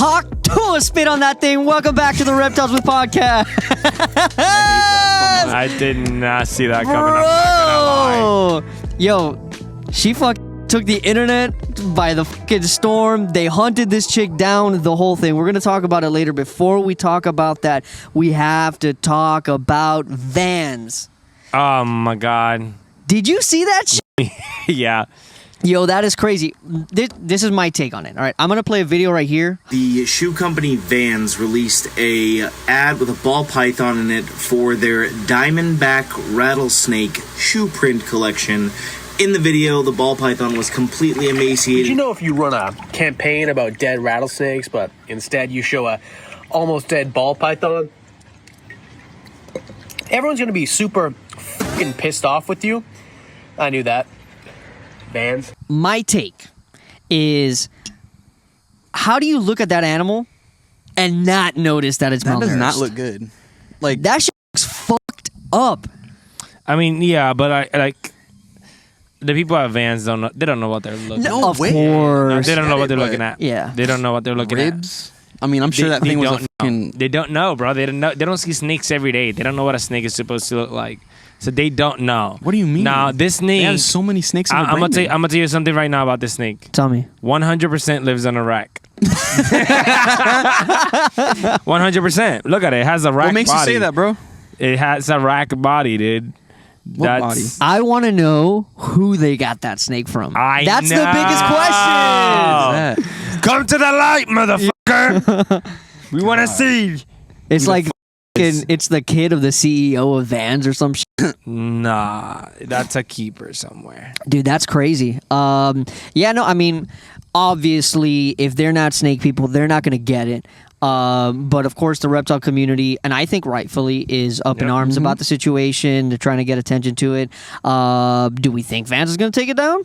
Hawk Tuah spit on that thing. Welcome back to the Reptiles With Podcast. I did not see that coming. I'm not gonna lie. Yo, she took the internet by the fucking storm. They hunted this chick down, the whole thing. We're going to talk about it later. Before we talk about that, we have to talk about vans. Oh my God. Did you see that shit? Yeah. Yo, that is crazy. This is my take on it. All right, I'm going to play a video right here. The shoe company Vans released a ad with a ball python in it for their Diamondback rattlesnake shoe print collection. In the video, the ball python was completely emaciated. Did you know if you run a campaign about dead rattlesnakes, but instead you show a almost dead ball python, everyone's going to be super fucking pissed off with you? I knew that. Vans. My take is, how do you look at that animal and not notice that it's malnourished? That does not look good. Like, that shit looks fucked up. I mean, yeah, but I like the people at Vans don't know. They don't know what they're looking at. Of course. No, they don't know what they're looking at. Yeah. They don't know what they're looking ribs? I mean, I'm sure that thing was a fucking... They don't know, bro. They don't know. They don't see snakes every day. They don't know what a snake is supposed to look like. So they don't know. What do you mean? Now, this snake... They have so many snakes in the I'm gonna tell you something right now about this snake. Tell me. 100% lives on a rack. 100%. Look at it. It has a rack body. What makes you say that, bro? It has a rack body, dude. What body? I want to know who they got that snake from. That's know. the biggest question. Come to the light, motherfucker. We want to see. It's like it's the kid of the CEO of Vans or some shit. Nah, that's a keeper somewhere. Dude, that's crazy. Yeah, no, I mean, obviously, if they're not snake people, they're not going to get it. But of course, the reptile community, and I think rightfully, is up in arms about the situation. They're trying to get attention to it. Do we think Vans is going to take it down?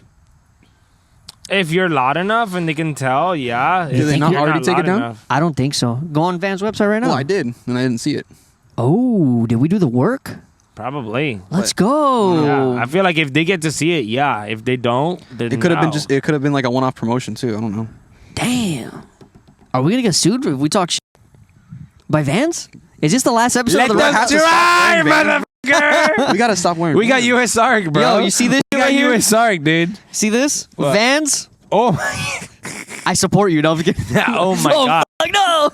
If you're loud enough and they can tell, yeah. Do they not already take it down? Enough. I don't think so. Go on Vans' website right now. Well, I did, and I didn't see it. Oh, did we do the work? Probably. Let's go. Yeah, I feel like if they get to see it, yeah. If they don't, then it could have been just. It could have been like a one-off promotion too. I don't know. Damn. Are we gonna get sued if we talk shit by Vans? Is this the last episode Let of the them try, motherfucker. We gotta stop wearing. We got US ARC, bro. Yo, you see this? We got right here? US ARC, dude. See this? What? Vans. Oh, I support you. Don't forget. oh my God. Fuck no.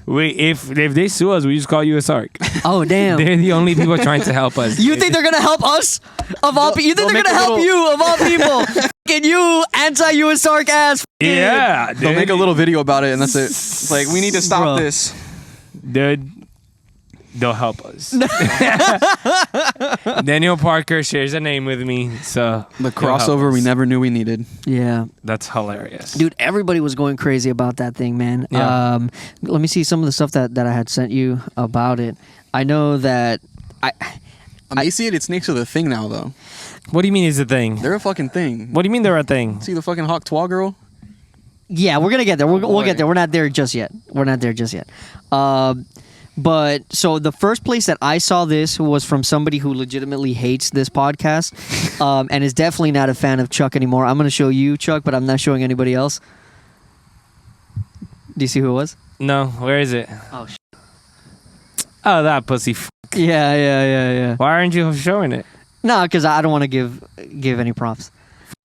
Wait, if they sue us, we just call US ARC. Oh damn. They're the only people trying to help us. You think they're gonna help us? Of all people, you think they're gonna help you? Of all people, fucking you, anti-US ARC ass. Yeah, They'll make a little video about it, and that's it. It's like, we need to stop this. Dude, they'll help us. Daniel Parker shares a name with me, so The crossover we never knew we needed. Yeah, that's hilarious, dude. Everybody was going crazy about that thing, man. Yeah. Let me see some of the stuff that I had sent you about it. I know that Emaciated snakes are the thing now, though. What do you mean is a thing? They're a fucking thing. What do you mean they're a thing? See the fucking Hawk Tuah girl? Yeah, we're gonna get there. We'll get there. We're not there just yet. But so the first place that I saw this was from somebody who legitimately hates this podcast, and is definitely not a fan of Chuck anymore. I'm gonna show you Chuck, but I'm not showing anybody else. Do you see who it was? No, where is it? Oh, Oh, that pussy. Yeah. Why aren't you showing it? No, because I don't want to give any props.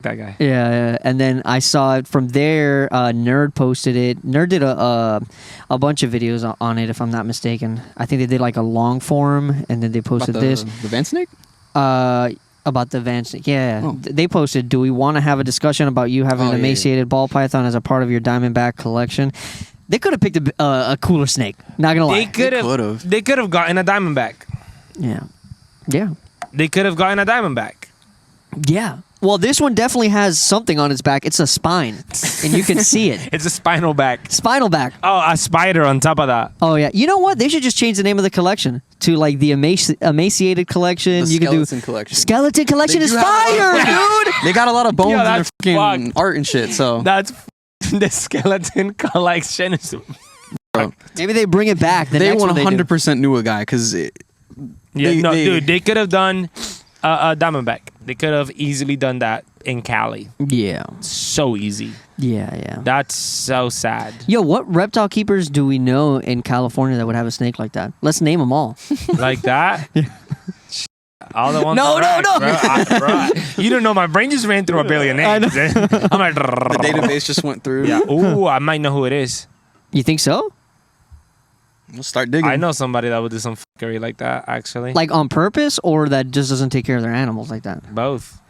That guy. Yeah, and then I saw it from there. Nerd posted it. Nerd did a bunch of videos on it, if I'm not mistaken. I think they did like a long form, and then they posted this. The Van snake? About the Van snake. Yeah, they posted. Do we want to have a discussion about you having an emaciated ball python as a part of your Diamondback collection? They could have picked a cooler snake. Not gonna lie. They could have gotten a Diamondback. Yeah. They could have gotten a Diamondback. Yeah. Well, this one definitely has something on its back. It's a spine, and you can see it. It's a spinal back. Spinal back. Oh, a spider on top of that. Oh yeah. You know what? They should just change the name of the collection to like the emaciated collection. The skeleton collection. Skeleton collection is fire, dude. They got a lot of bones in their that's fucking fucked. art and shit. So That's the skeleton collection. Maybe they bring it back. they 100% knew a guy because dude, they could have done a Diamondback. They could have easily done that. in Cali. Yeah. So easy. Yeah. That's so sad. Yo, what reptile keepers do we know in California that would have a snake like that? Let's name them all. Like that? All the ones. No. Bro. You don't know. My brain just ran through a billion names. I'm like, The database just went through. yeah. Ooh, I might know who it is. You think so? We'll start digging. I know somebody that would do some fuckery like that, actually. Like on purpose, or that just doesn't take care of their animals like that? Both.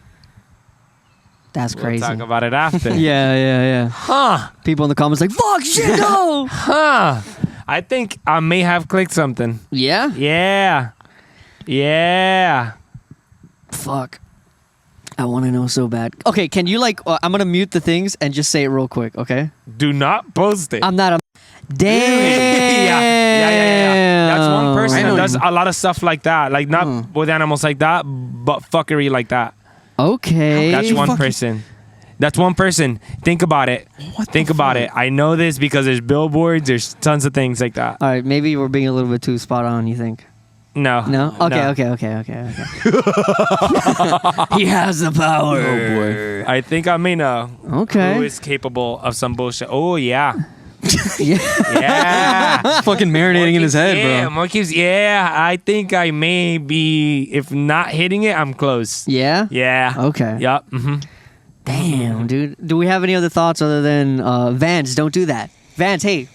That's crazy. We'll talk about it after. Yeah. Huh. People in the comments like, fuck, shit, no. Huh. I think I may have clicked something. Yeah? Yeah. Fuck. I want to know so bad. Okay, can you I'm going to mute the things and just say it real quick, okay? Do not post it. I'm not a... Damn. Yeah. That's one person I know that does you. a lot of stuff like that. Like, not with animals like that, but fuckery like that. Okay. That's one person. That's one person. Think about it. Think about it. I know this because there's billboards. There's tons of things like that. All right, maybe we're being a little bit too spot on, you think? No. No? Okay. He has the power. Oh boy. I think I may know Okay. who is capable of some bullshit. Oh, yeah. Yeah. Yeah. Fucking marinating in his head, Yeah, bro. yeah. I think I may be, if not hitting it, I'm close. Yeah? Yeah. Okay. Yep. Mm-hmm. Damn, dude. Do we have any other thoughts other than Vance, don't do that. Vance, hey,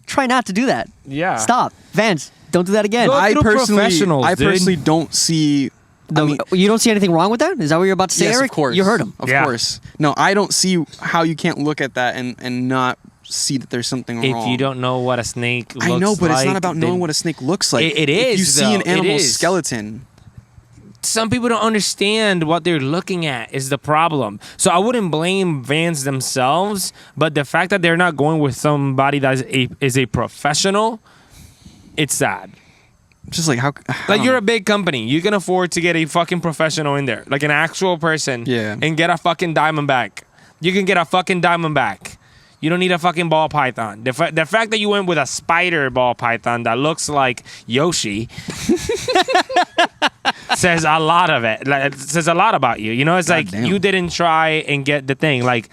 try not to do that. Yeah. Stop. Vance, don't do that again. Go I through personally professionals, dude. don't see. You don't see anything wrong with that? Is that what you're about to say, Yes, Eric? of course. You heard him. Of Yeah. course. No, I don't see how you can't look at that and not see that there's something wrong. If you don't know what a snake looks like. I know, but it's not about then knowing what a snake looks like. It If you is, see an though. It animal is. skeleton. Some people don't understand what they're looking at is the problem. So I wouldn't blame Vans themselves, but the fact that they're not going with somebody that is a professional, it's sad. Just like how Like, you're a big company. You can afford to get a fucking professional in there. Like an actual person. Yeah. And get a fucking Diamondback. You can get a fucking Diamondback. You don't need a fucking ball python. The fact that you went with a spider ball python that looks like Yoshii says a lot of it. Like, it says a lot about you. You know, it's God like damn. you didn't try and get the thing. Like,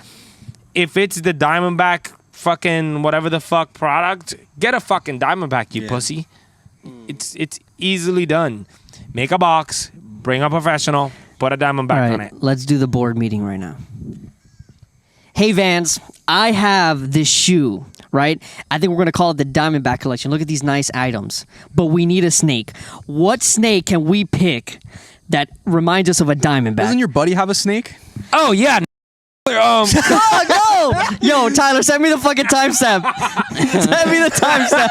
if it's the Diamondback fucking whatever the fuck product, get a fucking Diamondback, you pussy. It's easily done. Make a box, bring a professional, put a Diamondback All on right, it. let's do the board meeting right now. Hey, Vans, I have this shoe, right? I think we're going to call it the Diamondback collection. Look at these nice items. But we need a snake. What snake can we pick that reminds us of a Diamondback? Doesn't your buddy have a snake? Oh, yeah. Oh, no! Yo, Tyler, send me the fucking timestamp. Send me the timestamp.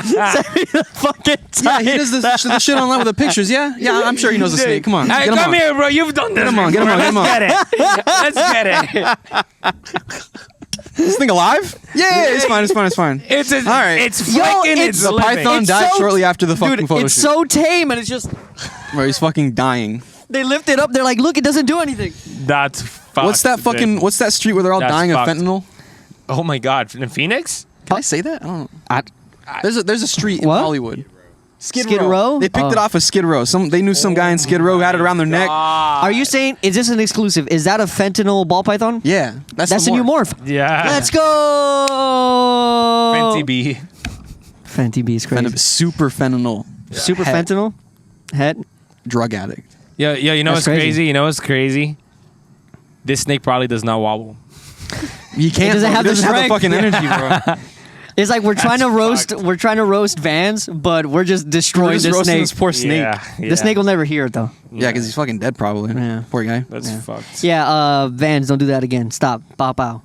Send me the fucking timestamp. Yeah, he does the shit online with the pictures. Yeah, I'm sure he knows a snake. Come on, Hey, get him come on. here, bro. You've done this. Get him on, get him on, get him on. Let's get it. Is this thing alive? Yeah, it's fine. It's all right. It's fucking. It's The living. python died shortly after the fucking Dude, photo it's shoot. so tame, and it's just... Where he's fucking dying. They lift it up. They're like, look, it doesn't do anything. That's fucked. What's that fucking? dude. What's that street where they're all That's dying fucked. of fentanyl? Oh my god! In Phoenix? Can I say that? I don't know. I, There's a street in What? Hollywood. Skid Row? They picked it off of Skid Row. They knew some guy in Skid Row who had it around their neck. Are you saying, is this an exclusive? Is that a fentanyl ball python? Yeah, that's That's the a new morph. Yeah. Let's go. Fenty B. Fenty B is crazy. Super fentanyl. Super Het. fentanyl? Het? Drug addict. Yeah. You know That's what's crazy. crazy? You know what's crazy? This snake probably does not wobble. You can't. doesn't have the have the strength. fucking energy, bro. It's like we're trying to roast Vans, but we're just destroying We're just the roasting snake. this poor snake. Yeah. The snake will never hear it though. Yeah, because he's fucking dead probably. Yeah. Poor guy. That's fucked. Yeah, Vans, don't do that again. Stop. Bow bow.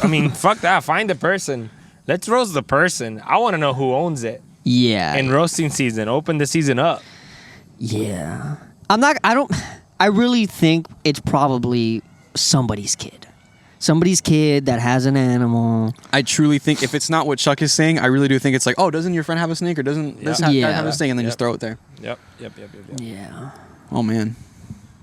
I mean, fuck that. Find the person. Let's roast the person. I want to know who owns it. Yeah. In roasting season, open the season up. Yeah. I really think it's probably somebody's kid. Somebody's kid that has an animal. I truly think if it's not what Chuck is saying, I really do think it's like, oh, doesn't your friend have a snake or doesn't this guy have a snake, and then just throw it there. Yep. Yeah. Oh man.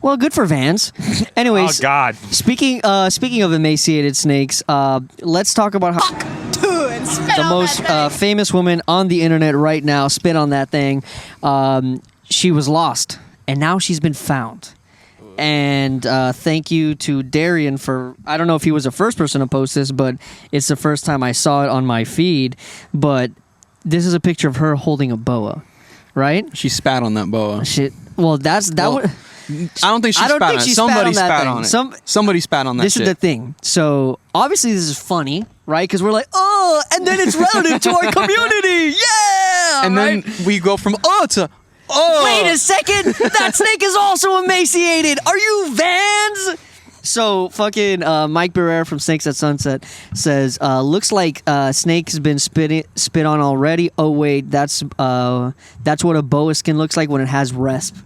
Well, good for Vans. Anyways, Oh God. speaking of emaciated snakes, let's talk about how the most famous woman on the internet right now spit on that thing. She was lost, and now she's been found. And thank you to Darian for, I don't know if he was the first person to post this, but it's the first time I saw it on my feed. But this is a picture of her holding a boa, right? She spat on that boa. Shit. Well, I don't think she spat on it. Somebody spat on it. Somebody spat on that This shit. is the thing. So, obviously this is funny, right? Because we're like, oh, and then it's relative to our community. Yeah! And right? then we go from to Wait a second! That snake is also emaciated! Are you Vans? So fucking Mike Barrera from Snakes at Sunset says, looks like snake's been spit on already. Oh wait, that's what a boa skin looks like when it has resp.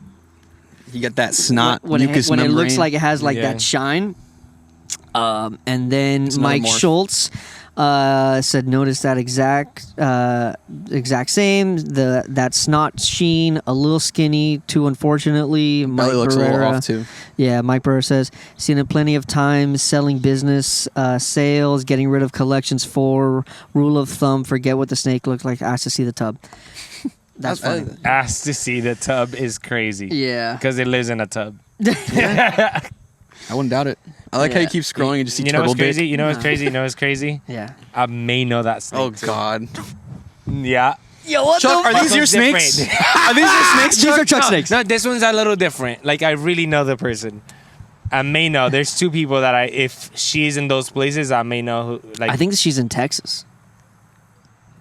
You get that snot, when mucus it membrane. looks like it has like that shine. And then Mike morph. Schultz said, notice that exact same. That snot sheen, a little skinny too, unfortunately. Mike Belly looks a little Barrera, off too. Yeah, Mike Barrera says, seen it plenty of times, selling business, sales, getting rid of collections for, rule of thumb, forget what the snake looks like, ask to see the tub. That's funny. Asked to see the tub is crazy. Yeah. Because it lives in a tub. I wouldn't doubt it. I like how you keep scrolling and just see You know turtle what's crazy? dick. You know what's crazy? You know what's crazy? Yeah. I may know that snake. Oh too. God. Yeah. Yo, what Chuck, the are fuck? these your Different. snakes? Are these your snakes, These Chuck? are Chuck snakes. No, this one's a little different. Like, I really know the person. I may know. There's two people that if she's in those places, I may know who. Like, I think she's in Texas.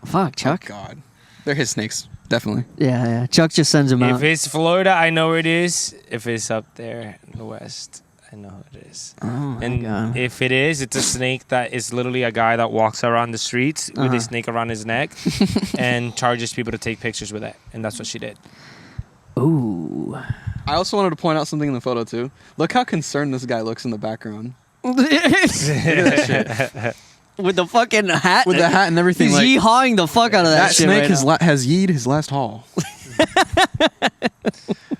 Fuck, Chuck. Oh God. They're his snakes. Definitely. Yeah. Chuck just sends him out. if it's Florida, I know where it is. If it's up there in the West, I know who it is. Oh my And God. if it is, it's a snake that is literally a guy that walks around the streets with a snake around his neck and charges people to take pictures with it. And that's what she did. Ooh. I also wanted to point out something in the photo too. Look how concerned this guy looks in the background. With the fucking hat. With the hat and everything. He's Like, yeehawing the fuck out of that, that shit snake right now. has yeed his last haul.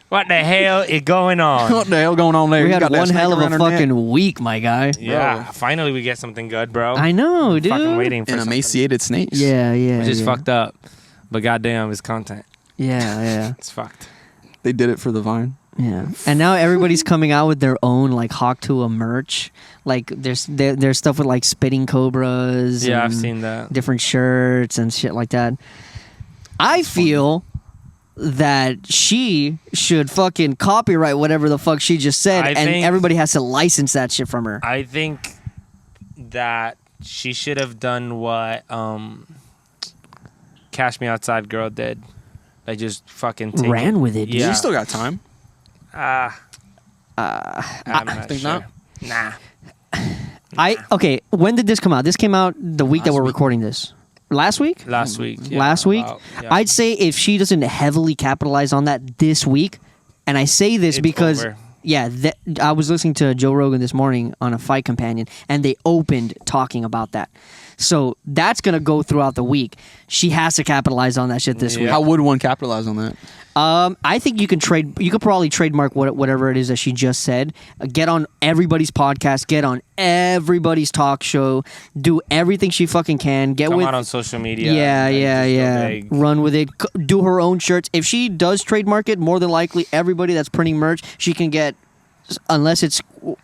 What the hell is going on? What the hell going on there? We You had got that one snake hell of around a her neck. fucking week, my guy. Yeah, finally we get something good, bro. I know, dude. Fucking waiting for An something. emaciated snakes. Yeah. Which is yeah. fucked up. But goddamn, it's content. Yeah. It's fucked. They did it for the vine. Yeah. And now everybody's coming out with their own like Hawk Tuah merch. Like there's stuff with like spitting cobras. Yeah, and I've seen that. different shirts and shit like that. I feel that she should fucking copyright whatever the fuck she just said, I and think- everybody has to license that shit from her. I think that she should have done what Cash Me Outside girl did. Like just fucking Ran with it, dude. Yeah. You still got time. I'm not think sure. not. Nah. Okay, when did this come out? This came out the week that we're recording this. Last week? Last week. Yeah, Last week? yeah. I'd say if she doesn't heavily capitalize on that this week, and I say this It's because over. I was listening to Joe Rogan this morning on a Fight Companion, and they opened talking about that. So that's gonna go throughout the week. She has to capitalize on that shit this week. How would one capitalize on that? I think you can trade. You could probably trademark whatever it is that she just said. Get on everybody's podcast. Get on everybody's talk show. Do everything she fucking can. Get Come with out on social media. yeah, and yeah, just go yeah. big. Run with it. Do her own shirts. If she does trademark it, more than likely everybody that's printing merch, she can get, unless it's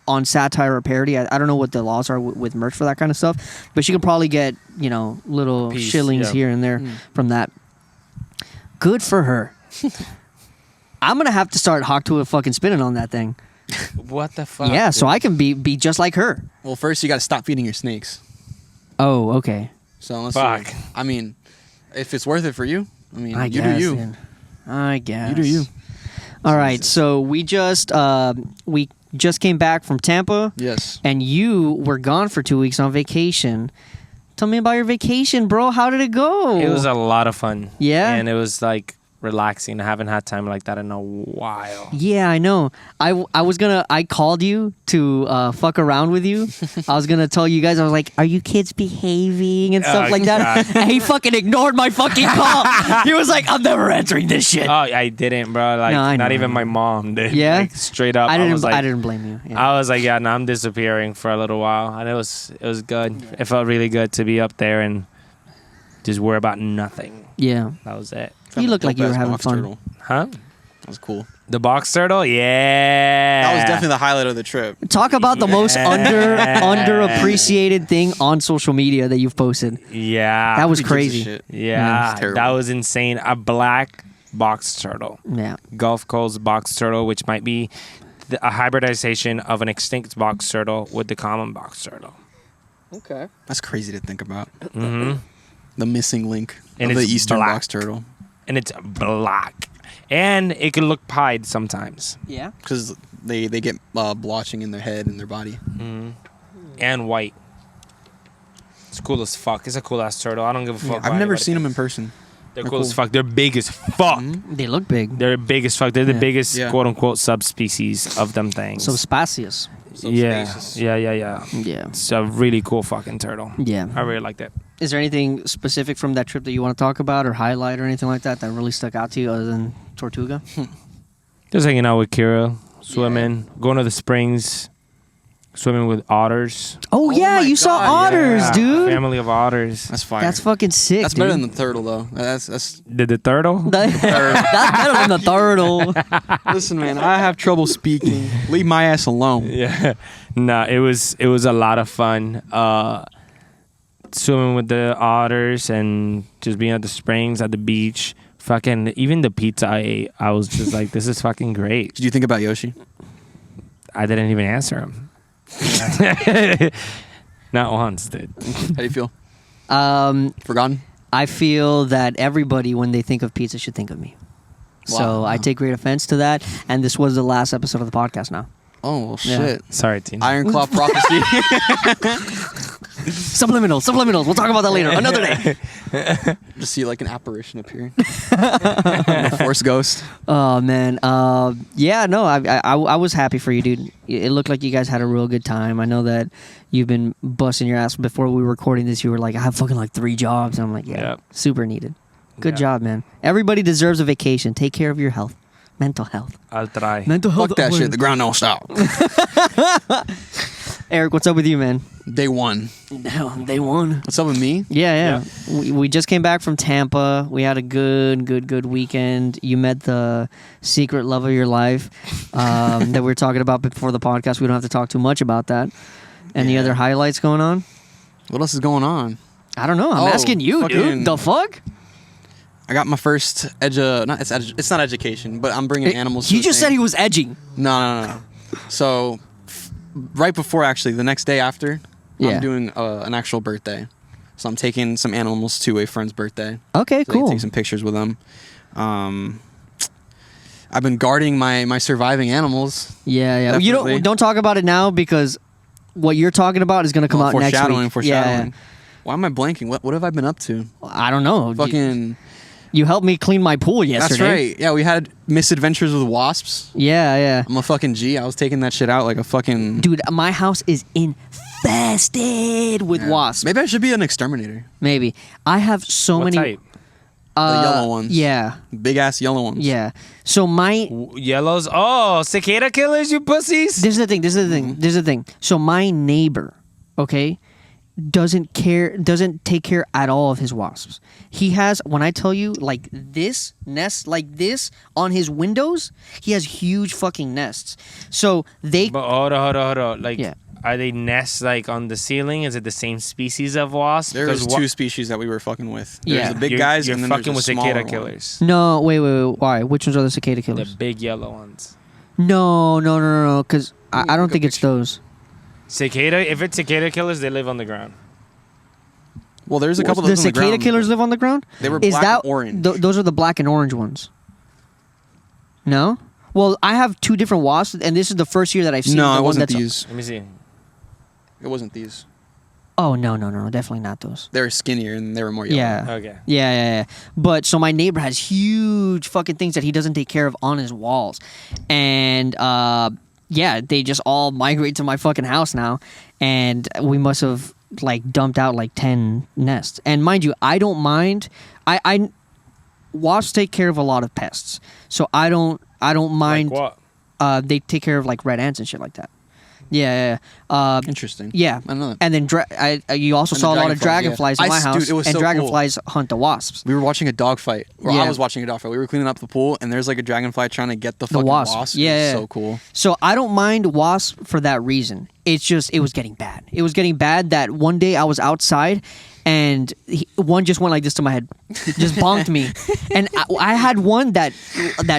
on satire or parody. I don't know what the laws are with merch for that kind of stuff, but she could probably get little Piece, shillings yeah. here and there from that. Good for her. I'm gonna have to start Hawk Tuah fucking spinning on that thing. What the fuck? Yeah, so dude? I can be just like her. Well, first you got to stop feeding your snakes. Oh, okay. So unless Fuck. I mean, if it's worth it for you, I mean, I you guess, do you. dude. I guess. You do you. All right, so we just came back from Tampa, Yes. and you were gone for 2 weeks on vacation. Tell me about your vacation, bro. How did it go? It was a lot of fun. Yeah? And it was like relaxing. I haven't had time like that in a while. Yeah, I know. I called you to fuck around with you. I was gonna tell you guys, I was like, are you kids behaving and stuff Oh, like that? God. And he fucking ignored my fucking call. He was like, I'm never answering this shit. Oh, I didn't, bro. Like, No, I not know. even my mom did. Yeah? Like, straight up. I I didn't blame you. Yeah. I was like, yeah, no, I'm disappearing for a little while. And it was good. It felt really good to be up there and just worry about nothing. Yeah. That was it. You look like you were Dope-ass having box fun. turtle. Huh? That was cool. The box turtle, yeah. That was definitely the highlight of the trip. Talk about the most underappreciated thing on social media that you've posted. Yeah. That was Who gives a crazy. shit? Yeah, It's terrible. that was insane. A black box turtle. Yeah. Gulf Coast box turtle, which might be a hybridization of an extinct box turtle with the common box turtle. Okay. That's crazy to think about. Mm-hmm. The missing link And of the it's eastern black. box turtle. And it's black. And it can look pied sometimes. Yeah. Because they get blotching in their head and their body. And white. It's cool as fuck. It's a cool ass turtle. I don't give a fuck. I've never seen them in person. They're They're cool as cool. fuck. They're big as fuck. They look big. They're big as fuck. They're the Yeah. biggest Yeah. quote unquote subspecies of them things. Subspacious. yeah. Subspacious. Yeah. Yeah. It's a really cool fucking turtle. Yeah. I really like that. Is there anything specific from that trip that you want to talk about or highlight or anything like that that really stuck out to you other than Tortuga? Just hanging out with Kira, swimming, going to the springs, swimming with otters. Oh, yeah, my you saw God, otters, Yeah, dude. Family of otters. That's fire. That's fucking sick, That's dude. better than the turtle, though. That's. Did the turtle? That's better than the turtle. Listen, man, I have trouble speaking. Leave my ass alone. Yeah. No, it was a lot of fun. Swimming with the otters and just being at the springs, at the beach. Fucking even the pizza I ate, I was just like, this is fucking great. Did you think about Yoshii? I didn't even answer him. Not once, dude. How do you feel? Um, Forgotten? I feel that everybody, when they think of pizza, should think of me. So Wow. I take great offense to that. And this was the last episode of the podcast now. Oh, well, Yeah. shit. Sorry, Tina. Iron Claw prophecy. Subliminals. We'll talk about that later. Another day. Just see like an apparition appear. A Force ghost. Oh, man. Yeah, no, I was happy for you, dude. It looked like you guys had a real good time. I know that you've been busting your ass. Before we were recording this, you were like, I have fucking like 3 jobs. And I'm like, yeah, Yep. super needed. Good Yeah. job, man. Everybody deserves a vacation. Take care of your health. Mental health. I'll try. Mental health. Fuck that shit. The ground don't stop. Eric, what's up with you, man? Day one. No, they won. What's up with me? Yeah. We just came back from Tampa. We had a good weekend. You met the secret love of your life that we were talking about before the podcast. We don't have to talk too much about that. Any Yeah. other highlights going on? What else is going on? I don't know. I'm Oh, asking you, dude. fucking- The fuck? I got my first it's not education, but I'm bringing animals. He to the just said thing. he was edging. No. So, right before, actually, the next day after, Yeah. I'm doing an actual birthday. So I'm taking some animals to a friend's birthday. Okay, So I can cool. take some pictures with them. I've been guarding my surviving animals. Yeah. You Definitely. don't talk about it now because what you're talking about is going to come out next week. Foreshadowing. Yeah. Why am I blanking? What have I been up to? I don't know. Fucking. You helped me clean my pool yesterday. That's right. Yeah, we had misadventures with wasps. Yeah. I'm a fucking G. I was taking that shit out like a fucking. Dude, my house is infested with wasps. Maybe I should be an exterminator. Maybe. I have so What many. type? The yellow ones. Yeah. Big ass yellow ones. Yeah. So my. Yellows. Oh, cicada killers, you pussies. This is the thing. So my neighbor, okay, doesn't take care at all of his wasps. He has, when I tell you, like this nest like this on his windows, he has huge fucking nests. So they. But hold on. Like, Yeah. are they nests like on the ceiling? Is it the same species of wasp? There was 2 species that we were fucking with. There's Yeah. the big guys You're and then fucking there's with a cicada smaller one. killers. No, wait. Why? Which ones are the cicada The killers? big yellow ones. No. Because I don't Take a think it's picture. those. Cicada. If it's cicada killers, they live on the ground. Well, there's a couple The of those on the cicada ground. killers live on the ground? They were Is black that and orange. Those are the black and orange ones. No? Well, I have 2 different wasps, and this is the first year that I've seen No, the it one wasn't that's. these. Let me see. It wasn't these. Oh, no. Definitely not those. They were skinnier and they were more yellow. Yeah. Okay. Yeah. But so my neighbor has huge fucking things that he doesn't take care of on his walls. And yeah, they just all migrate to my fucking house now. And we must have like dumped out like 10 nests. And mind you, I don't mind. I wasps take care of a lot of pests. So I don't mind. Like what? They take care of like red ants and shit like that. Yeah. Interesting. Yeah, I don't know. and then you also And saw a the lot of dragonflies, dragonflies in my Dude, house, it was and so dragonflies hunt the wasps. We were watching a dog fight. Or Yeah. I was watching a dog fight. We were cleaning up the pool, and there's like a dragonfly trying to get the fucking wasp. Yeah, It was yeah. so cool. So I don't mind wasps for that reason. It's just it was getting bad. It was getting bad that one day I was outside and one just went like this to my head, just bonked me, and I had one that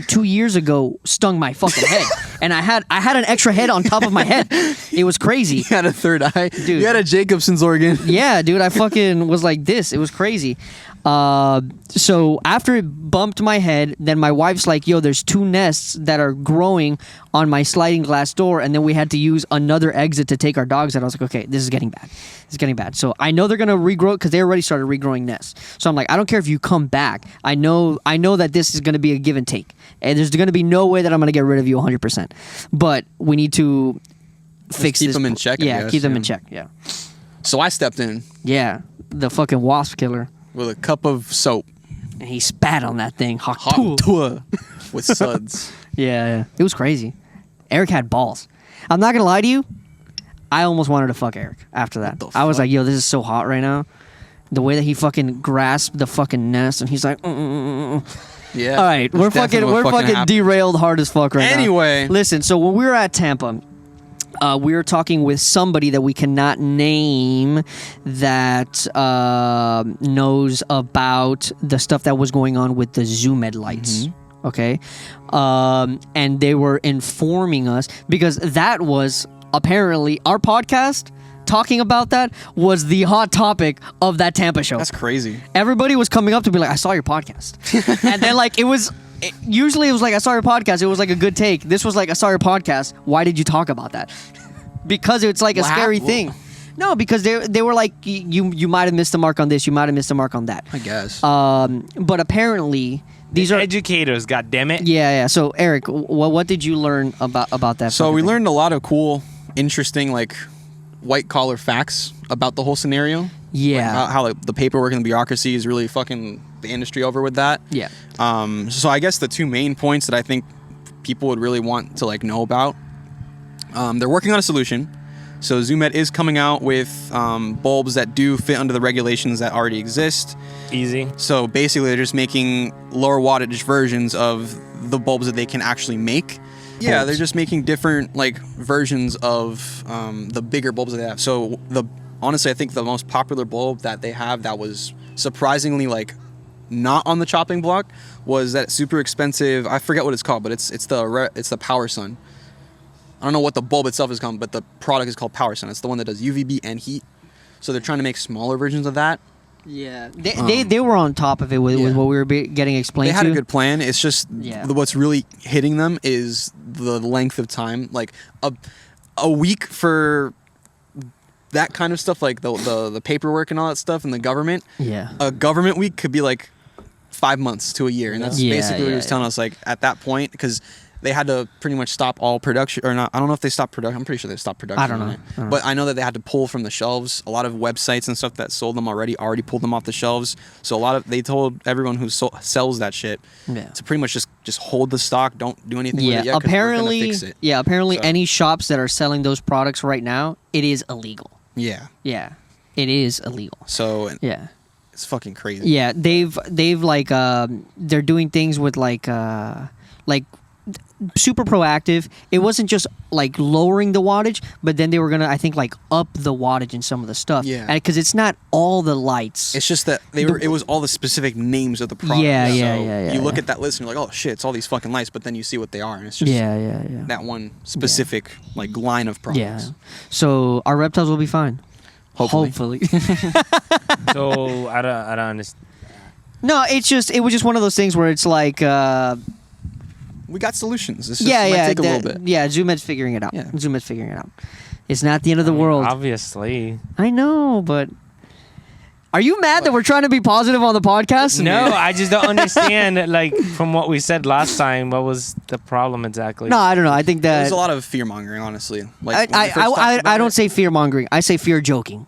2 years ago stung my fucking head, and I had an extra head on top of my head. It was crazy. You had a third eye. Dude. You had a Jacobson's organ. Yeah, dude, I fucking was like this. It was crazy. So after it bumped my head, then my wife's like, yo, there's 2 nests that are growing on my sliding glass door, and then we had to use another exit to take our dogs out. I was like, okay, this is getting bad. It's getting bad. So I know they're gonna regrow because they already started regrowing nests. So I'm like, I don't care if you come back. I know that this is gonna be a give and take, and there's gonna be no way that I'm gonna get rid of you 100%. But we need to fix keep this. them in check, I Yeah, guess, keep them yeah. in check. Yeah, So I stepped in yeah. The fucking wasp killer. with a cup of soap. And he spat on that thing. Hawk Hawk Tuah. Tuah with suds. Yeah. It was crazy. Eric had balls. I'm not going to lie to you. I almost wanted to fuck Eric after that. What the I was fuck? like, yo, this is so hot right now. The way that he fucking grasped the fucking nest and he's like, Yeah. All right, we're That's definitely fucking what happened. derailed hard as fuck right now. Anyway. Listen, so when we were at Tampa, we were talking with somebody that we cannot name that knows about the stuff that was going on with the Zoomed lights. Okay, and they were informing us because that was apparently our podcast talking about that was the hot topic of that Tampa show. That's crazy. Everybody was coming up to be like, I saw your podcast. And then like usually it was like, I saw your podcast. It was like a good take. This was like, I saw your podcast. Why did you talk about that? Because it's like a scary thing. No, because they were like, you might have missed the mark on this. You might have missed the mark on that. I guess. But apparently these are educators, goddammit. Yeah. So Eric, what did you learn about that? So fucking we thing? learned a lot of cool, interesting, like white collar facts about the whole scenario. Yeah. Like, how like, the paperwork and the bureaucracy is really fucking the industry over with that. Yeah. So I guess the 2 main points that I think people would really want to like know about. They're working on a solution. So Zoomed is coming out with bulbs that do fit under the regulations that already exist. Easy. So basically, they're just making lower wattage versions of the bulbs that they can actually make. Yeah, Bulbs. they're just making different like versions of the bigger bulbs that they have. So honestly, I think the most popular bulb that they have that was surprisingly like not on the chopping block was that super expensive. I forget what it's called, but it's the Power Sun. I don't know what the bulb itself is called, but the product is called Power Sun. It's the one that does UVB and heat. So they're trying to make smaller versions of that. Yeah. They were on top of it with what we were getting explained They had to. a good plan. It's just what's really hitting them is the length of time. Like a week for that kind of stuff, like the paperwork and all that stuff, and the government. Yeah. A government week could be like 5 months to a year, and that's basically what he was telling us. Like at that point, because they had to pretty much stop all production, or not. I don't know if they stopped production. I'm pretty sure they stopped production. I don't know. But I know that they had to pull from the shelves. A lot of websites and stuff that sold them already pulled them off the shelves. So they told everyone who sells that shit to pretty much just hold the stock. Don't do anything with it yet, 'cause we're gonna fix it. Apparently any shops that are selling those products right now, it is illegal. Yeah. Yeah. It is illegal. So Yeah. it's fucking crazy. Yeah, they've like they're doing things with like super proactive. It wasn't just like lowering the wattage, but then they were gonna, I think, like up the wattage in some of the stuff. Yeah. Because it's not all the lights. It's just that it was all the specific names of the product. Yeah. You look at that list and you're like, oh shit, it's all these fucking lights, but then you see what they are, and it's just that one specific like line of products. Yeah. So our reptiles will be fine. Hopefully. So I don't understand. No, it was just one of those things where it's like we got solutions. It's just might take a little bit. Yeah, Zoomed's figuring it out. Yeah. Zoomed's figuring it out. It's not the end of the world. Obviously. I know, but are you mad that we're trying to be positive on the podcast? No, I just don't understand. Like from what we said last time, what was the problem exactly? No, I don't know. I think that There's a lot of fear mongering, honestly. Like I don't say fear mongering. I say fear joking.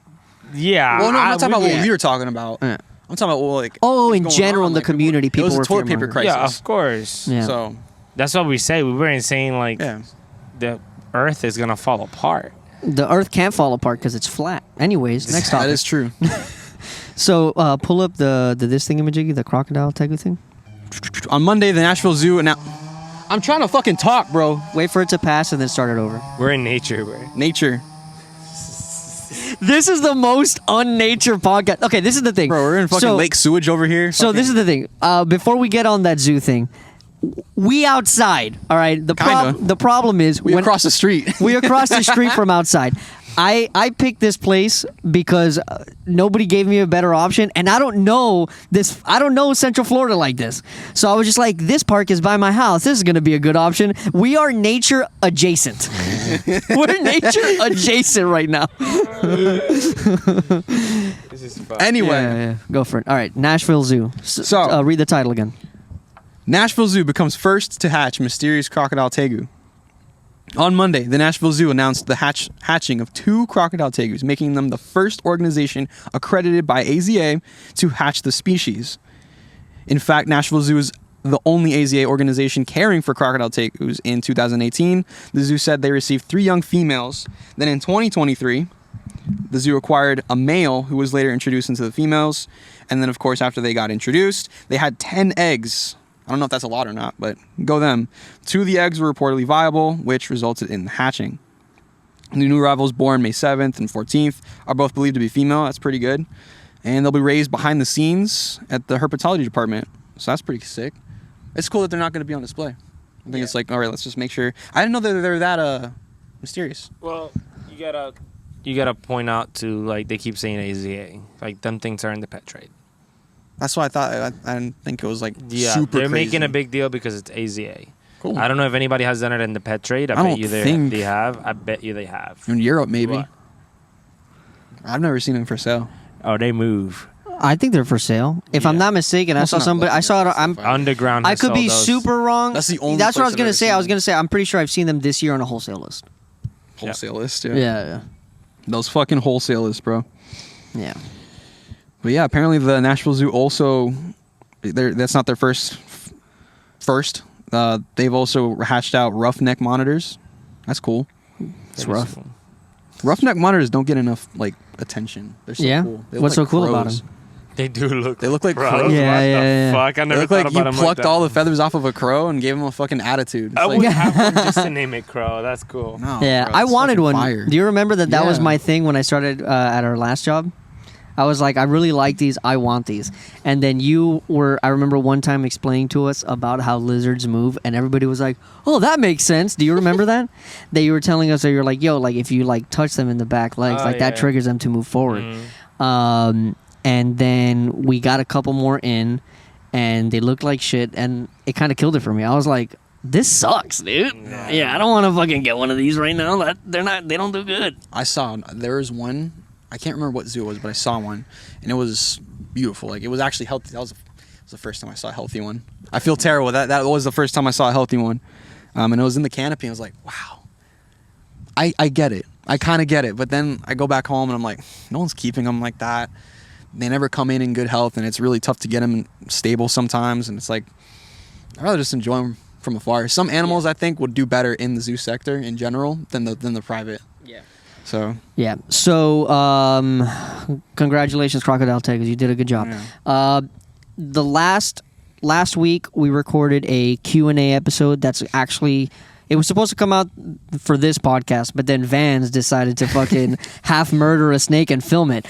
Yeah. Well, no, I'm not talking about what we were talking about. Yeah. I'm talking about like. Oh, what's in going general on. in the Like, community, people it was were a toilet paper fear-mongering. crisis. Yeah, of course. Yeah. So That's what we say. We weren't saying like yeah. the Earth is gonna fall apart. The Earth can't fall apart because it's flat. Anyways, next topic. That is true. So pull up the this thingamajiggy, the crocodile tegu thing. On Monday, the Nashville Zoo announced. I'm trying to fucking talk, bro. Wait for it to pass and then start it over. We're in nature, bro. Nature. This is the most unnature podcast. Okay, this is the thing. Bro, we're in fucking lake sewage over here. So this is the thing. Before we get on that zoo thing, we outside, all right? The problem is... We across the street. We across the street from outside. I picked this place because nobody gave me a better option, and I don't know Central Florida like this. So I was just like, this park is by my house. This is going to be a good option. We are nature adjacent. We're nature adjacent right now. This is fun. Anyway. Yeah, go for it. All right, Nashville Zoo. So read the title again. Nashville Zoo becomes first to hatch mysterious crocodile tegu. On Monday, the Nashville Zoo announced the hatching of 2 crocodile tegus, making them the first organization accredited by AZA to hatch the species. In fact, Nashville Zoo is the only AZA organization caring for crocodile tegus. In 2018, the zoo said they received 3 young females. Then in 2023, the zoo acquired a male who was later introduced into the females. And then, of course, after they got introduced, they had 10 eggs. I don't know if that's a lot or not, but go them. 2 of the eggs were reportedly viable, which resulted in the hatching. The new arrivals born May 7th and 14th are both believed to be female. That's pretty good. And they'll be raised behind the scenes at the herpetology department. So that's pretty sick. It's cool that they're not going to be on display. I think it's like, all right, let's just make sure. I didn't know that they're that mysterious. Well, you gotta point out to, like, they keep saying AZA. Like, them things are in the pet trade. That's why I thought, I didn't think it was like Yeah, super they're crazy. making a big deal because it's AZA. Cool. I don't know if anybody has done it in the pet trade. I bet don't you think- they have. I bet you they have. In Europe, maybe. What? I've never seen them for sale. Oh, they move. I think they're for sale. If I'm Yeah. not mistaken, I Must saw not somebody. look I saw it. like I'm. this. Underground. I has could be sold those. super wrong. That's the only That's what I was place I've gonna ever say. seen I was them. gonna say I'm pretty sure I've seen them this year on a wholesale list. Wholesale list, yeah. Yeah, Those fucking wholesalers, bro. yeah. But yeah, apparently the Nashville Zoo also, that's not their first. They've also hatched out roughneck monitors. That's cool. It's rough. Roughneck monitors don't get enough like attention. They're so Yeah? cool. They What's look so cool about crows. them? They do look. They look like crows. crows. Yeah, What the yeah. fuck? I They never look thought like you about them plucked like that. all the feathers off of a crow and gave him a fucking attitude. It's I like, would have one just to name it Crow. That's cool. no, Yeah, bro, I it's wanted fucking one. fire. Do you remember that was Yeah. my thing when I started at our last job? I was like, I really like these. I want these. And then I remember one time explaining to us about how lizards move, and everybody was like, oh, that makes sense. Do you remember that? That you were telling us that you're like, yo, like if you like touch them in the back legs, Oh, like that yeah. triggers them to move forward. Mhm. And then we got a couple more in, and they looked like shit, and it kind of killed it for me. I was like, this sucks, dude. Yeah, I don't want to fucking get one of these right now. They don't do good. There was one, I can't remember what zoo it was, but I saw one, and it was beautiful. Like, it was actually healthy. That was the first time I saw a healthy one. I feel terrible. That was the first time I saw a healthy one. And it was in the canopy, and I was like, wow. I get it. I kind of get it. But then I go back home, and I'm like, no one's keeping them like that. They never come in good health, and it's really tough to get them stable sometimes. And it's like, I'd rather just enjoy them from afar. Some animals, I think, would do better in the zoo sector in general than the private. Yeah. So Yeah. So, congratulations, Crocodile Tegus. You did a good job. Yeah. The last week we recorded a Q&A episode that's actually. It was supposed to come out for this podcast, but then Vans decided to fucking half murder a snake and film it.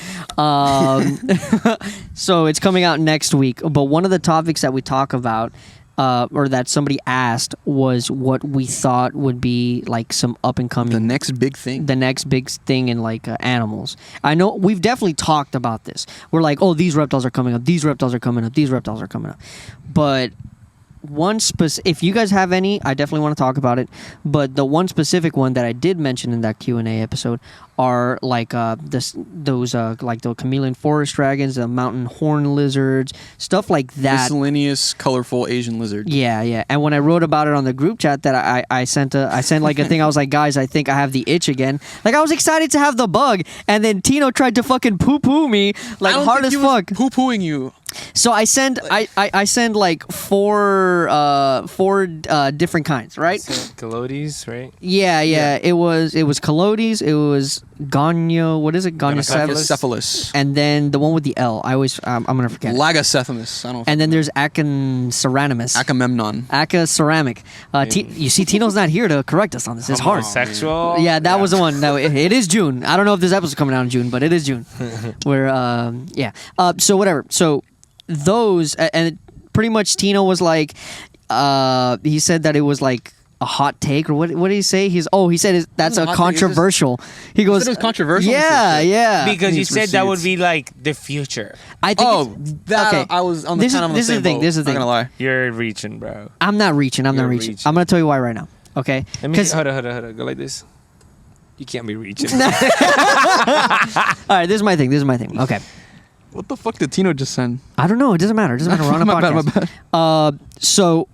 So it's coming out next week. But one of the topics that we talk about, or that somebody asked, was what we thought would be like some up and coming. the next big thing. The next big thing in like animals. I know we've definitely talked about this. We're like, oh, these reptiles are coming up. These reptiles are coming up. These reptiles are coming up. But if you guys have any, I definitely want to talk about it. But the one specific one that I did mention in that Q&A episode are like those like the chameleon forest dragons, the mountain horn lizards, stuff like that. Miscellaneous, colorful Asian lizard. Yeah. And when I wrote about it on the group chat, that I sent like a thing. I was like, guys, I think I have the itch again. Like I was excited to have the bug, and then Tino tried to fucking poo me like hard as fuck. Poo pooing you. So I send like four different kinds, right? Colodies, right? Yeah. It was Colodies. It was Gonyo. What is it? Goniocephalus. And then the one with the L. I'm gonna forget. Lagacephalus. I don't know. And then there's Acanceranimus. Acamemnon. Acaceramic. You see, Tino's not here to correct us on this. It's hard. Sexual. Yeah, that was the one. No, it is June. I don't know if this episode's coming out in June, but it is June. So whatever. So those and pretty much Tino was like, he said that it was like a hot take, or what did he say? He said that's a controversial. He goes, it was controversial. Yeah. Because you said that would be like the future. I think. Okay. I was on the This is the thing. This is the thing. I'm not gonna lie. You're reaching, bro. I'm not reaching. I'm You're not reaching. reaching. I'm gonna tell you why right now. Okay. Let me hold on. Go like this. You can't be reaching. All right. This is my thing. Okay. What the fuck did Tino just send? I don't know. It doesn't matter. We're on a podcast. My bad. So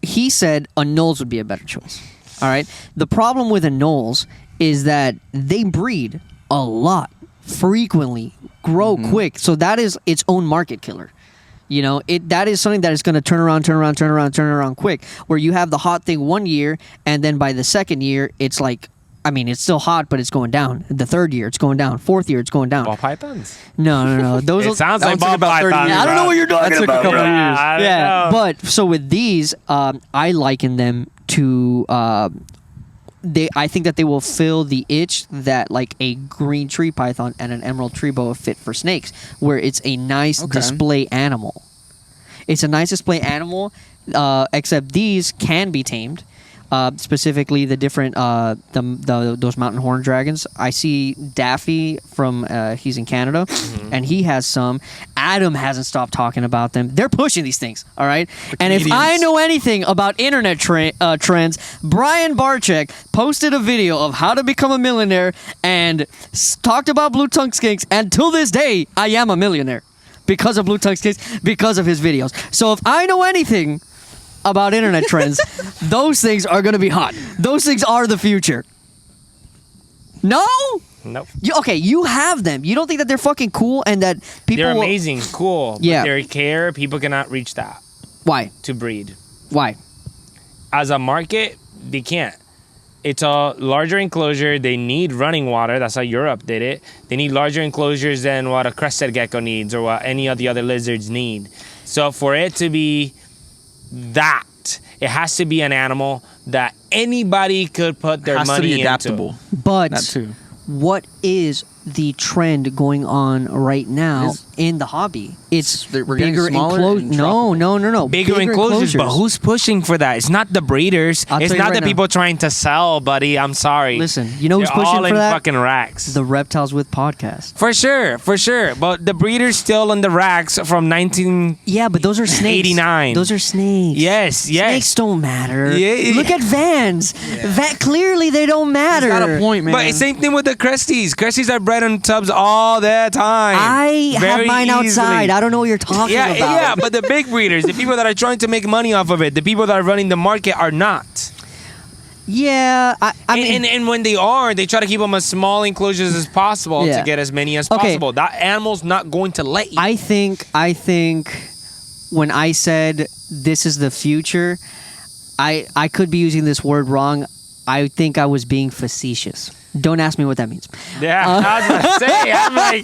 he said a Knowles would be a better choice. All right. The problem with a Knowles is that they breed a lot, frequently, grow quick. So that is its own market killer. You know, that is something that is going to turn around quick. Where you have the hot thing 1 year, and then by the second year, it's like, I mean, it's still hot, but it's going down. The third year, it's going down. Fourth year, it's going down. Ball pythons? No. Those It sounds like took ball about 30 pythons. years. I don't know what you're talking That took about. a couple of years. Yeah, but so with these, I liken them to. I think that they will fill the itch that like a green tree python and an emerald tree boa fit for snakes, where it's a nice display animal. It's a nice display animal, except these can be tamed. Specifically, the different those mountain horn dragons. I see Daffy from he's in Canada, and he has some. Adam hasn't stopped talking about them. They're pushing these things, all right. And if I know anything about internet trends, Brian Barczyk posted a video of how to become a millionaire and talked about blue tongue skinks. And till this day, I am a millionaire because of blue tongue skinks, because of his videos. So if I know anything about internet trends, those things are going to be hot. Those things are the future. No? Nope. You have them. You don't think that they're fucking cool and that people They're amazing, cool. Yeah. But they're care. People cannot reach that Why? to breed. Why? As a market, they can't. It's a larger enclosure. They need running water. That's how Europe did it. They need larger enclosures than what a crested gecko needs or what any of the other lizards need. So for it to be that, it has to be an animal that anybody could put their Has to money be into. adaptable. But That too. what is the trend going on right now in the hobby? It's We're getting bigger smaller enclosures. and No. Bigger enclosures, but who's pushing for that? It's not the breeders. I'll It's tell you not right the now. people trying to sell, buddy. I'm sorry. Listen, you know who's They're pushing all for in that? fucking racks. The Reptiles With Podcast. For sure. But the breeders still in the racks from 19. Yeah, but those are snakes. 89. Those are snakes. Yes. Snakes don't matter. Yeah. Look at Vans. Clearly they don't matter. Got a point, man. But same thing with the Cresties. Cresties are bred in tubs all the time. I have Very mine outside. easily. I don't know what you're talking about. Yeah, but the big breeders, the people that are trying to make money off of it, the people that are running the market are not. Yeah, I mean, And when they are, they try to keep them as small enclosures as possible Yeah. to get as many as Okay. possible. That animal's not going to let you. I think when I said this is the future, I could be using this word wrong. I think I was being facetious. Don't ask me what that means. Yeah, I was going to say, I'm like,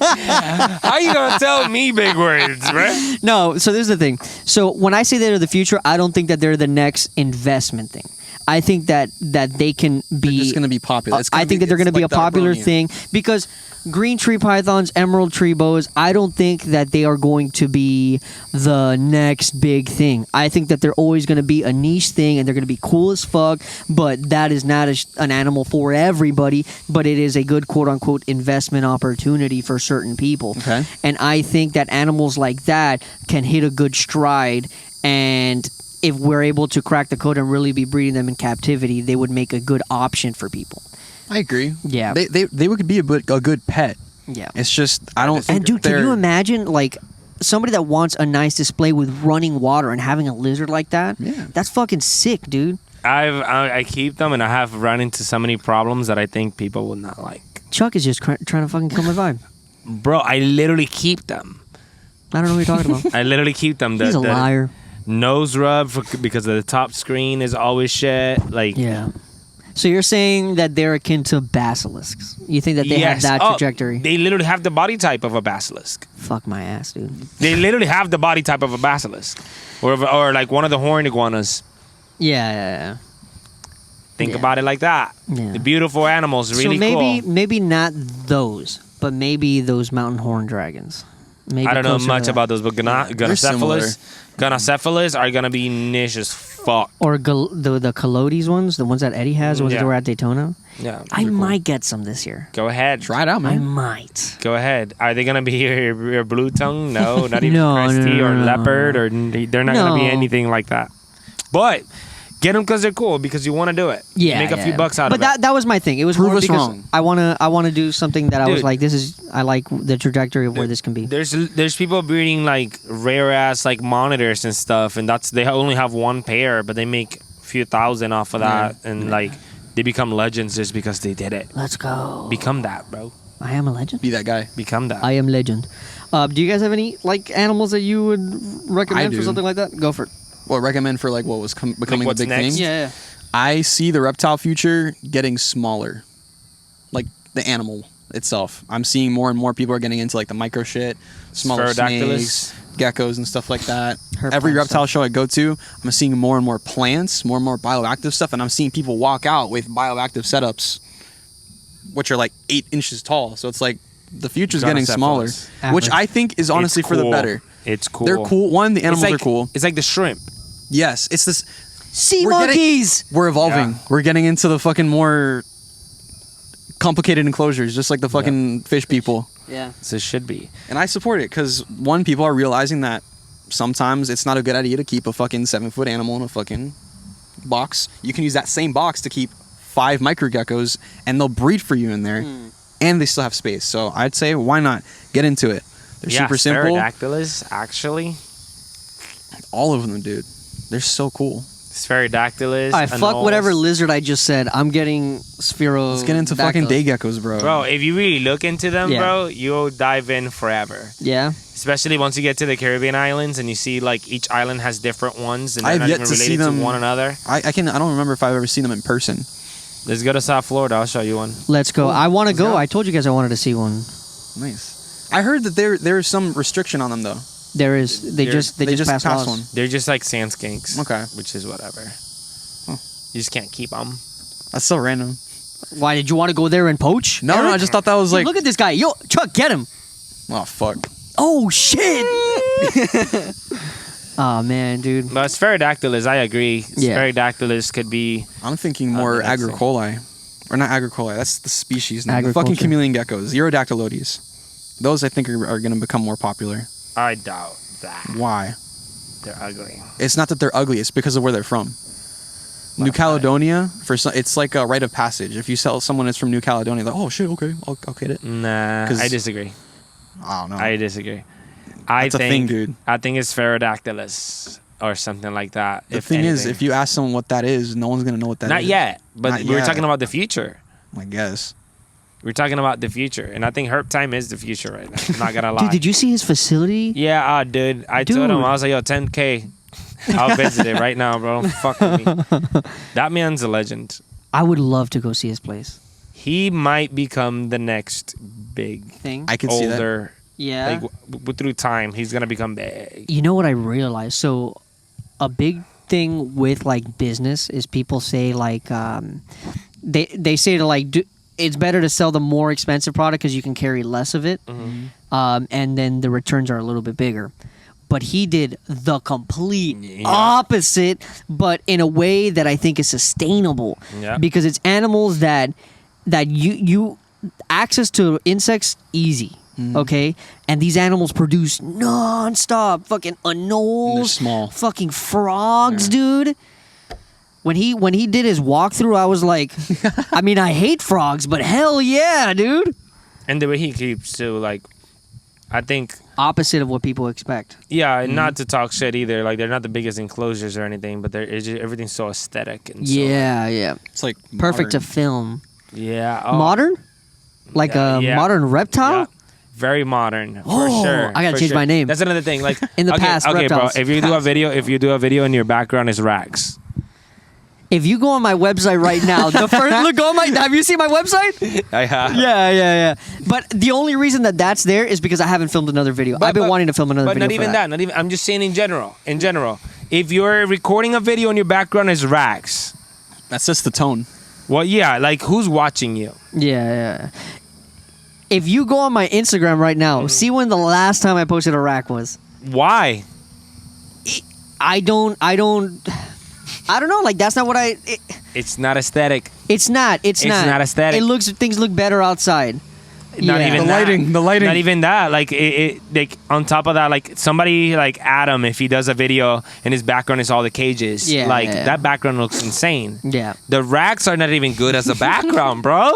how you going to tell me big words, right? No, so this is the thing. So when I say they're the future, I don't think that they're the next investment thing. I think that they can be. It's going to be popular. I think that they're going to be a popular thing because green tree pythons, emerald tree boas, I don't think that they are going to be the next big thing. I think that they're always going to be a niche thing and they're going to be cool as fuck, but that is not an animal for everybody, but it is a good quote-unquote investment opportunity for certain people. Okay. And I think that animals like that can hit a good stride, and if we're able to crack the code and really be breeding them in captivity, they would make a good option for people. I agree. Yeah. They would be a good pet. Yeah. It's just I don't think. And dude, can you imagine like somebody that wants a nice display with running water and having a lizard like that? Yeah. That's fucking sick, dude. I keep them, and I have run into so many problems that I think people would not like. Chuck is just trying to fucking kill my vibe. Bro, I literally keep them. I don't know what you're talking about. I literally keep them. He's a liar. Nose rub because the top screen is always shit. Like, Yeah. So you're saying that they're akin to basilisks? You think that they have that trajectory? They literally have the body type of a basilisk. Fuck my ass, dude. They literally have the body type of a basilisk, or like one of the horned iguanas. Yeah. Think Yeah. about it like that. Yeah. The beautiful animals, really cool. maybe not those, but maybe those mountain horn dragons. Maybe I don't know closer to much that. about those, but Gonocephalus are gonna be niche as fuck. Or the Calotes ones, the ones that Eddie has, the ones that were at Daytona. Yeah, I might get some this year. Go ahead, Try it out, I man. might. Go ahead. Are they gonna be your blue tongue? No, not even No, cresty no, or no. leopard, or they're not gonna be No. anything like that. But get them because they're cool, because you want to do it. Yeah, Make a few bucks out but of it. But that was my thing. It was Prove more us because wrong. I wanna do something that I was Dude. like, I like the trajectory of where this can be. There's people breeding like rare ass like monitors and stuff, and they only have one pair, but they make a few thousand off of that, and like they become legends just because they did it. Let's go. Become that, bro. I am a legend. Be that guy. Become that. I am legend. Do you guys have any like animals that you would recommend for do. something like that? Go for it. What recommend for like what was becoming what's the big next? thing? Yeah. I see the reptile future getting smaller, like the animal itself. I'm seeing more and more people are getting into like the micro shit, smaller Spherodactylus. snakes, geckos, and stuff like that. HerpTime Every reptile stuff. show I go to, I'm seeing more and more plants, more and more bioactive stuff, and I'm seeing people walk out with bioactive setups, which are like 8 inches tall. So it's like the future's getting smaller, Gonocephalus. which I think is honestly It's for the cool. better. It's cool. They're cool. One, the animals It's like, are cool. It's like the shrimp. Yes, it's this. Sea We're getting- monkeys. We're evolving. Yeah. We're getting into the fucking more complicated enclosures, just like the fucking fish people. Yeah. So it should be. And I support it because one, people are realizing that sometimes it's not a good idea to keep a fucking 7-foot animal in a fucking box. You can use that same box to keep 5 micro geckos, and they'll breed for you in there, and they still have space. So I'd say, why not get into it? They're super simple. Spherodactylus, actually. All of them, dude. They're so cool. Spherodactylus. All right, fuck whatever lizard I just said. I'm getting Sphero. Let's get into fucking day geckos, bro. Bro, if you really look into them, Yeah. bro, you'll dive in forever. Yeah. Especially once you get to the Caribbean islands and you see like each island has different ones and I they're have not yet even to see related to them. one another. I don't remember if I've ever seen them in person. Let's go to South Florida. I'll show you one. Let's go. I want to let's go. go. I told you guys I wanted to see one. Nice. I heard that there is some restriction on them though. There is. They just passed laws. one. They're just like sand skinks. Okay. Which is whatever. Huh. You just can't keep them. That's so random. Why did you want to go there and poach? No, Eric? I just thought that was Dude, like, look at this guy. Yo, Chuck, get him. oh fuck. Oh shit. Oh man, dude. But Spherodactylus, I agree. Yeah. Spherodactylus could be. I'm thinking more the next thing. agricoli, or not agricoli. That's the species name. The Agriculture. fucking chameleon geckos, Urodactylotes. Those I think are going to become more popular. I doubt that. Why? They're ugly. It's not that they're ugly. It's because of where they're from. New Caledonia, it's like a rite of passage. If you tell someone it's from New Caledonia, they're like, oh shit, okay, I'll get it. Nah, 'Cause- I disagree. I don't know. I disagree. That's a thing, dude. I think it's Spherodactylus or something like that. The thing is, if you ask someone what that is, no one's going to know what that is. not yet, but Not we're yet. talking about the future. I guess. We're talking about the future, and I think HerpTime is the future right now. I'm not gonna lie. Dude, did you see his facility? Yeah, dude. I told him, Dude. I was like, yo, 10K. I'll visit it right now, bro. Don't fuck with me. That man's a legend. I would love to go see his place. He might become the next big, Thing. I can see that. older. Yeah. Like through time, he's gonna become big. You know what I realized? So, a big thing with like business is people say like they say to like it's better to sell the more expensive product because you can carry less of it, and then the returns are a little bit bigger. But he did the complete opposite, but in a way that I think is sustainable. Yeah. Because it's animals that you access to insects easy. Okay, and these animals produce non-stop fucking anoles, small. fucking frogs, dude. When he did his walkthrough, I was like, I mean, I hate frogs, but hell yeah, dude. And the way he keeps to like, I think Opposite of what people expect. yeah, and not to talk shit either. Like they're not the biggest enclosures or anything, but everything's so aesthetic and Yeah. It's like Perfect modern. to film. yeah, oh, Modern? Like a yeah. modern reptile? Yeah. Very modern, for Oh, sure. I gotta for change sure. my name. That's another thing. Like In the okay, past, okay, reptiles. bro. If you do a video and your background is rags, If you go on my website right now, the first look on my. Have you seen my website? I have. Yeah. But the only reason that's there is because I haven't filmed another video. I've been wanting to film another But video. not even that. Not even. I'm just saying in general. In general, if you're recording a video and your background is rags, That's just the tone. well, yeah, like who's watching you? Yeah. If you go on my Instagram right now, see when the last time I posted a rack was. Why? I don't know. Like that's not what It's not aesthetic. It's not. It's not aesthetic. Things look better outside. Not Yeah. even The lighting. Not even that. Like like on top of that, like somebody like Adam, if he does a video and his background is all the cages, Yeah, like yeah. that background looks insane. Yeah. The racks are not even good as a background, bro.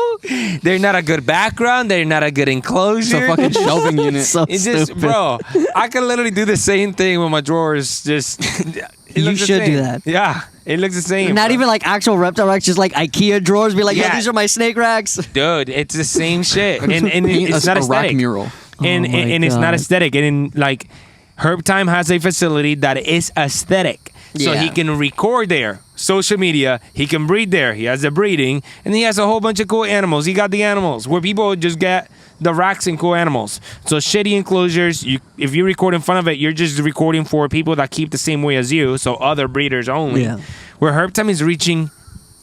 They're not a good background. They're not a good enclosure. It's a fucking shelving unit. So It's just, stupid. bro. I can literally do the same thing with my drawers. Just it You looks the should do same. that. Yeah, it looks the same. Not bro. even like actual reptile racks, just like IKEA drawers. Be like, yeah, Yeah. these are my snake racks. Dude, it's the same shit, and Paint it's a not rack aesthetic. mural. And Oh my and it's not God. aesthetic. And in, like, HerpTime has a facility that is aesthetic, so Yeah. he can record there. Social media, he can breed there. He has the breeding, and he has a whole bunch of cool animals. He got the animals where people just get the racks and cool animals. So shitty enclosures. If you record in front of it, you're just recording for people that keep the same way as you. So other breeders only. Yeah. Where HerpTime is reaching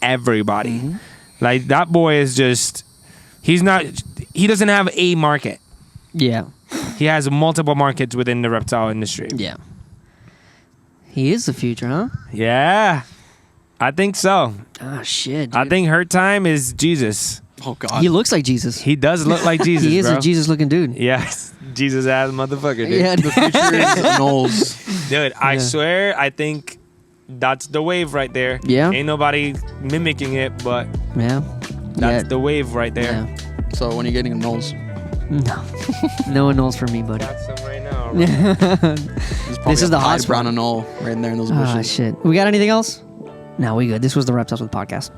everybody. Mm-hmm. Like that boy is just. He doesn't have a market. Yeah. He has multiple markets within the reptile industry. Yeah. He is the future, huh? Yeah. I think so. Ah, shit. I dude. think HerpTime is Jesus. Oh God. He looks like Jesus. He does look like Jesus, He is bro. a Jesus-looking dude. Yes. Jesus ass motherfucker, dude. Yeah. the future is Knowles. Dude, I Yeah. swear, I think that's the wave right there. Yeah. Ain't nobody mimicking it, but Yeah. that's Yeah. the wave right there. Yeah. So when are you getting a Knowles? No. No one knows for me, buddy. Got some right now. Bro. This is the hot brown spot. and all right in there in those Ah, bushes. shit. We got anything else? No, we good. This was the Reptiles with Podcast.